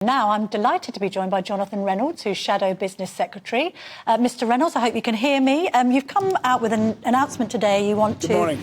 Now, I'm delighted to be joined by Jonathan Reynolds, who's Shadow Business Secretary. Mr. Reynolds, I hope you can hear me. You've come out with an announcement today. You want to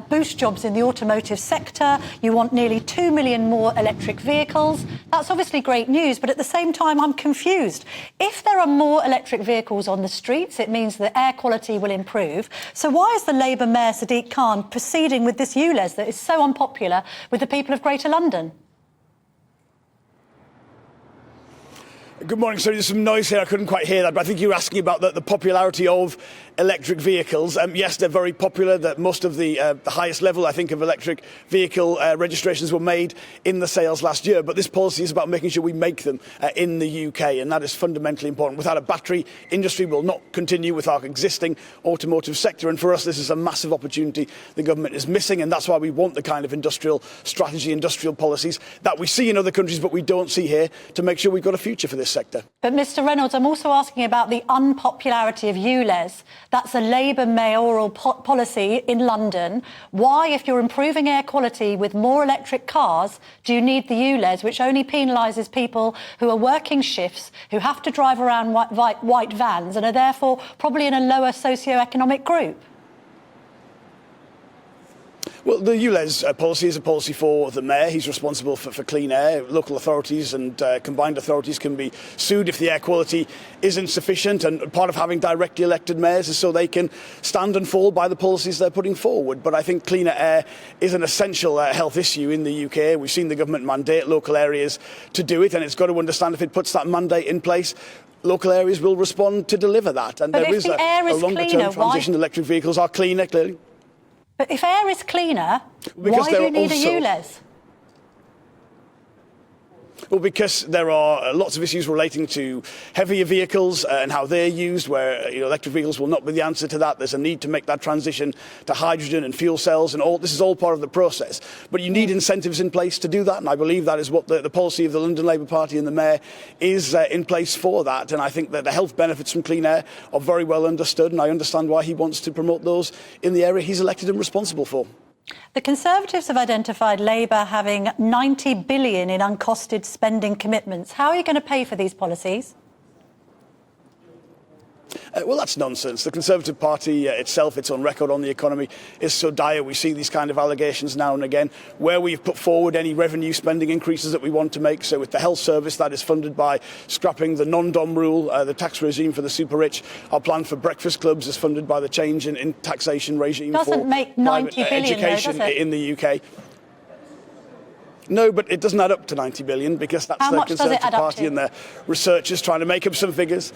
boost jobs in the automotive sector. You want nearly 2 million more electric vehicles. That's obviously great news, but at the same time, I'm confused. If there are more electric vehicles on the streets, it means that air quality will improve. So why is the Labour Mayor, Sadiq Khan, proceeding with this ULEZ that is so unpopular with the people of Greater London? Good morning. Sorry, there's some noise here. I couldn't quite hear that, but I think you were asking about the popularity of electric vehicles. Yes, they're very popular. That most of the highest level, I think, of electric vehicle registrations were made in the sales last year. But this policy is about making sure we make them in the UK, and that is fundamentally important. Without a battery industry, we'll not continue with our existing automotive sector. And for us, this is a massive opportunity the government is missing, and that's why we want the kind of industrial strategy, industrial policies that we see in other countries, but we don't see here, to make sure we've got a future for this sector. But Mr. Reynolds, I'm also asking about the unpopularity of ULEZ. That's a Labour mayoral policy in London. Why, if you're improving air quality with more electric cars, do you need the ULEZ, which only penalises people who are working shifts, who have to drive around white vans and are therefore probably in a lower socio-economic group? Well, the ULEZ policy is a policy for the mayor. He's responsible for clean air. Local authorities and combined authorities can be sued if the air quality is insufficient, and part of having directly elected mayors is so they can stand and fall by the policies they're putting forward. But I think cleaner air is an essential health issue in the UK. We've seen the government mandate local areas to do it, and it's got to understand if it puts that mandate in place, local areas will respond to deliver that. And but there is a longer-term transition. Electric vehicles are cleaner, clearly. But if air is cleaner, why do you need a ULEZ? Well, because there are lots of issues relating to heavier vehicles and how they're used, where electric vehicles will not be the answer to that. There's a need to make that transition to hydrogen and fuel cells, and all this is all part of the process. But you need incentives in place to do that, and I believe that is what the policy of the London Labour Party and the Mayor is in place for that. And I think that the health benefits from clean air are very well understood, and I understand why he wants to promote those in the area he's elected and responsible for. The Conservatives have identified Labour having 90 billion in uncosted spending commitments. How are you going to pay for these policies? Well, that's nonsense. The Conservative Party itself, its own record on the economy is so dire. We see these kind of allegations now and again, where we've put forward any revenue spending increases that we want to make. So with the health service, that is funded by scrapping the non-dom rule, the tax regime for the super rich. Our plan for breakfast clubs is funded by the change in taxation regime doesn't for make 90 private billion, education though, does it? in the UK. No, but it doesn't add up to 90 billion, because that's the Conservative Party and their researchers trying to make up some figures.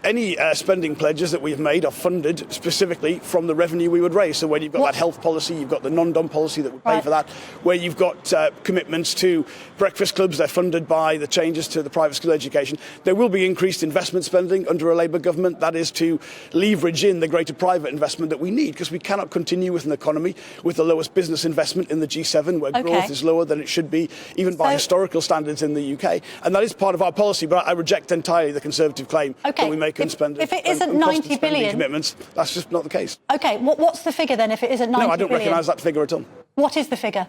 Any spending pledges that we've made are funded specifically from the revenue we would raise. So when you've got that health policy, you've got the non-dom policy that would pay for that. Where you've got commitments to breakfast clubs, they're funded by the changes to the private school education. There will be increased investment spending under a Labour government. That is to leverage in the greater private investment that we need, because we cannot continue with an economy with the lowest business investment in the G7, where growth is lower than it should be, even by historical standards in the UK. And that is part of our policy, but I reject entirely the Conservative claim that we make unspent if it isn't 90 billion commitments. That's just not the case. OK, what's the figure then if it isn't 90 billion? No, I don't recognise that figure at all. What is the figure?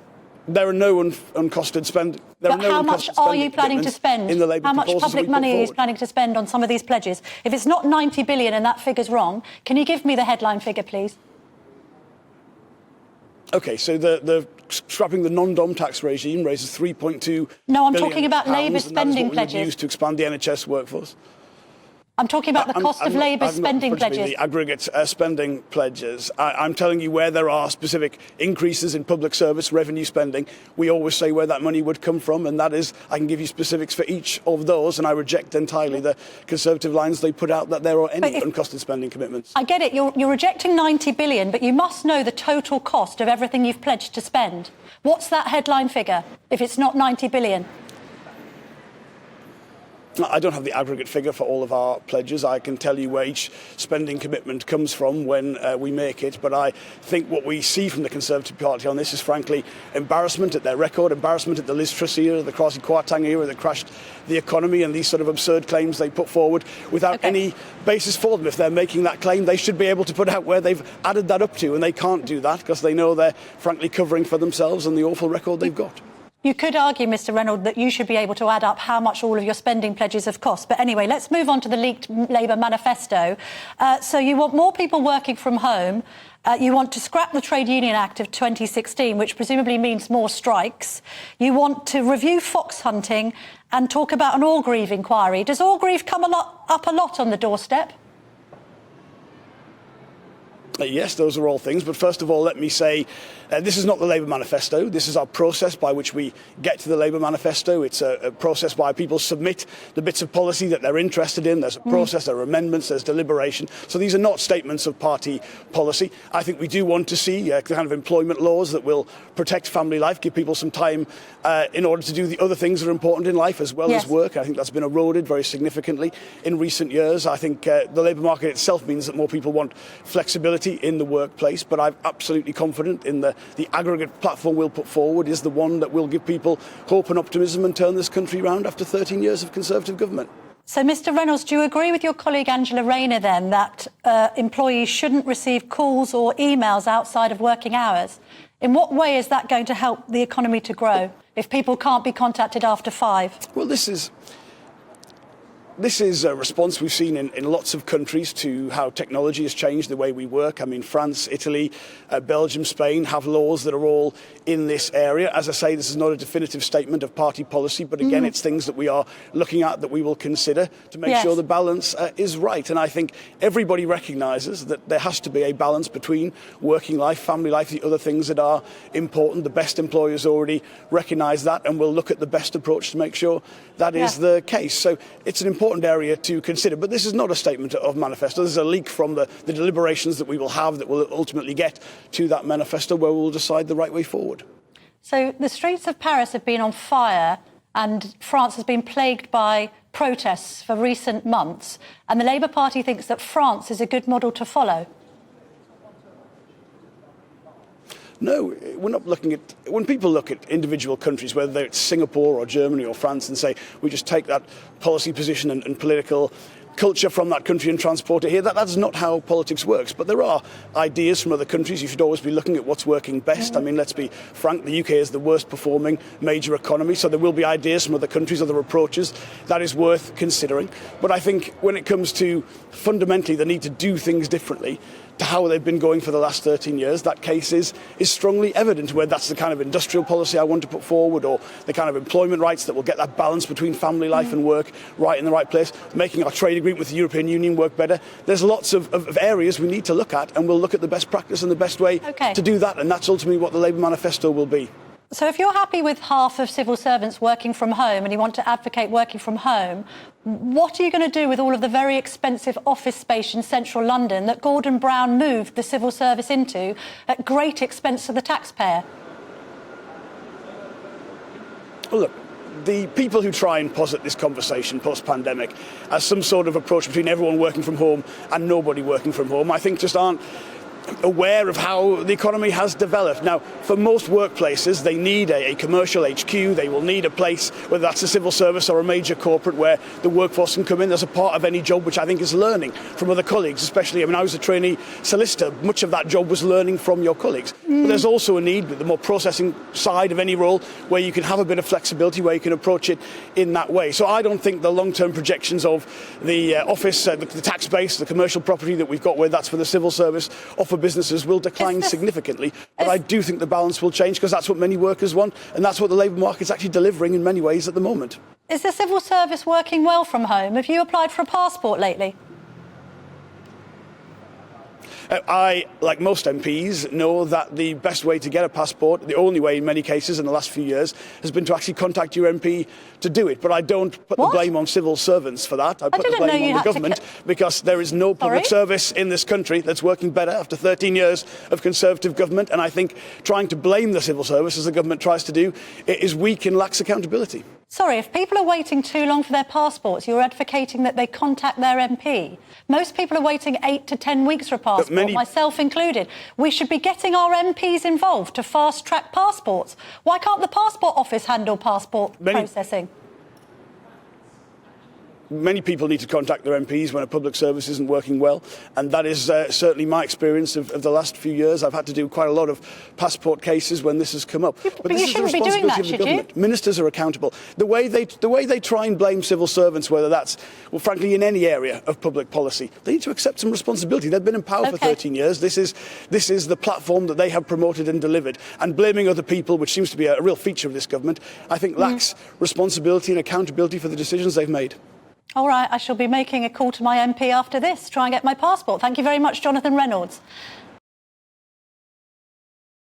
There are no uncosted spend. How much are you planning to spend? In the Labour how much public money are you planning to spend on some of these pledges? If it's not 90 billion and that figure's wrong, can you give me the headline figure, please? OK, so the scrapping the non-dom tax regime raises 3.2 No, I'm talking about Labour's spending pledges. That is what we would use to expand the NHS workforce. I'm talking about the cost of Labour's spending pledges. The aggregate spending pledges. I'm telling you where there are specific increases in public service revenue spending. We always say where that money would come from, and that is, I can give you specifics for each of those, and I reject entirely the Conservative lines they put out that there are any uncosted spending commitments. I get it. You're rejecting 90 billion, but you must know the total cost of everything you've pledged to spend. What's that headline figure if it's not 90 billion? I don't have the aggregate figure for all of our pledges. I can tell you where each spending commitment comes from when we make it. But I think what we see from the Conservative Party on this is, frankly, embarrassment at their record, embarrassment at the Liz Truss era, the Kwasi Kwarteng era that crashed the economy, and these sort of absurd claims they put forward without any basis for them. If they're making that claim, they should be able to put out where they've added that up to, and they can't do that because they know they're, frankly, covering for themselves and the awful record they've got. You could argue, Mr. Reynolds, that you should be able to add up how much all of your spending pledges have cost. But anyway, let's move on to the leaked Labour manifesto. So you want more people working from home. You want to scrap the Trade Union Act of 2016, which presumably means more strikes. You want to review fox hunting and talk about an Orgreave inquiry. Does Orgreave come up a lot on the doorstep? Yes, those are all things. But first of all, let me say this is not the Labour manifesto. This is our process by which we get to the Labour manifesto. It's a process why people submit the bits of policy that they're interested in. There's a process, there are amendments, there's deliberation. So these are not statements of party policy. I think we do want to see the kind of employment laws that will protect family life, give people some time in order to do the other things that are important in life as well as work. I think that's been eroded very significantly in recent years. I think the labour market itself means that more people want flexibility in the workplace, but I'm absolutely confident in the aggregate platform we'll put forward is the one that will give people hope and optimism and turn this country round after 13 years of Conservative government. So, Mr. Reynolds, do you agree with your colleague Angela Rayner then that employees shouldn't receive calls or emails outside of working hours? In what way is that going to help the economy to grow if people can't be contacted after 5? Well, this is a response we've seen in lots of countries to how technology has changed the way we work. I mean, France, Italy, Belgium, Spain have laws that are all in this area. As I say, this is not a definitive statement of party policy, but again, it's things that we are looking at that we will consider to make sure the balance is right. And I think everybody recognises that there has to be a balance between working life, family life, the other things that are important. The best employers already recognise that, and will look at the best approach to make sure that is the case. So it's an important area to consider, but this is not a statement of manifesto. This is a leak from the deliberations that we will have that will ultimately get to that manifesto where we'll decide the right way forward. So the streets of Paris have been on fire and France has been plagued by protests for recent months, and the Labour Party thinks that France is a good model to follow. No, we're not looking at... When people look at individual countries, whether it's Singapore or Germany or France, and say, we just take that policy position and political culture from that country and transport it here, that's not how politics works. But there are ideas from other countries. You should always be looking at what's working best. I mean, let's be frank, the UK is the worst performing major economy, so there will be ideas from other countries, other approaches. That is worth considering. But I think when it comes to fundamentally the need to do things differently, to how they've been going for the last 13 years, that case is strongly evident, whether that's the kind of industrial policy I want to put forward or the kind of employment rights that will get that balance between family life and work right in the right place, making our trade agreement with the European Union work better. There's lots of areas we need to look at, and we'll look at the best practice and the best way to do that, and that's ultimately what the Labour manifesto will be. So if you're happy with half of civil servants working from home and you want to advocate working from home, what are you going to do with all of the very expensive office space in central London that Gordon Brown moved the civil service into at great expense to the taxpayer? Well, look, the people who try and posit this conversation post-pandemic as some sort of approach between everyone working from home and nobody working from home, I think just aren't aware of how the economy has developed. Now, for most workplaces, they need a commercial HQ. They will need a place, whether that's a civil service or a major corporate, where the workforce can come in. There's a part of any job which I think is learning from other colleagues, especially, I mean, I was a trainee solicitor. Much of that job was learning from your colleagues. But there's also a need with the more processing side of any role where you can have a bit of flexibility, where you can approach it in that way. So I don't think the long-term projections of the office, the tax base, the commercial property that we've got, where that's for the civil service, for businesses, will decline significantly. But I do think the balance will change, because that's what many workers want, and that's what the labour market's actually delivering in many ways at the moment. Is the civil service working well from home? Have you applied for a passport lately? I, like most MPs, know that the best way to get a passport, the only way in many cases in the last few years, has been to actually contact your MP to do it. But I don't put the blame on civil servants for that. I put the blame on the government, because there is no public service in this country that's working better after 13 years of Conservative government. And I think trying to blame the civil service, as the government tries to do, is weak and lacks accountability. Sorry, if people are waiting too long for their passports, you're advocating that they contact their MP. Most people are waiting 8 to 10 weeks for a passport, myself included. We should be getting our MPs involved to fast-track passports. Why can't the Passport Office handle passport processing? many people need to contact their MPs when a public service isn't working well, and that is certainly my experience of the last few years. I've had to do quite a lot of passport cases when this has come up. But this is the responsibility of the government. Ministers are accountable. The way they try and blame civil servants, whether that's, well, frankly, in any area of public policy, they need to accept some responsibility. They've been in power for 13 years. This is the platform that they have promoted and delivered. And blaming other people, which seems to be a real feature of this government, I think lacks responsibility and accountability for the decisions they've made. All right, I shall be making a call to my MP after this, try and get my passport. Thank you very much, Jonathan Reynolds.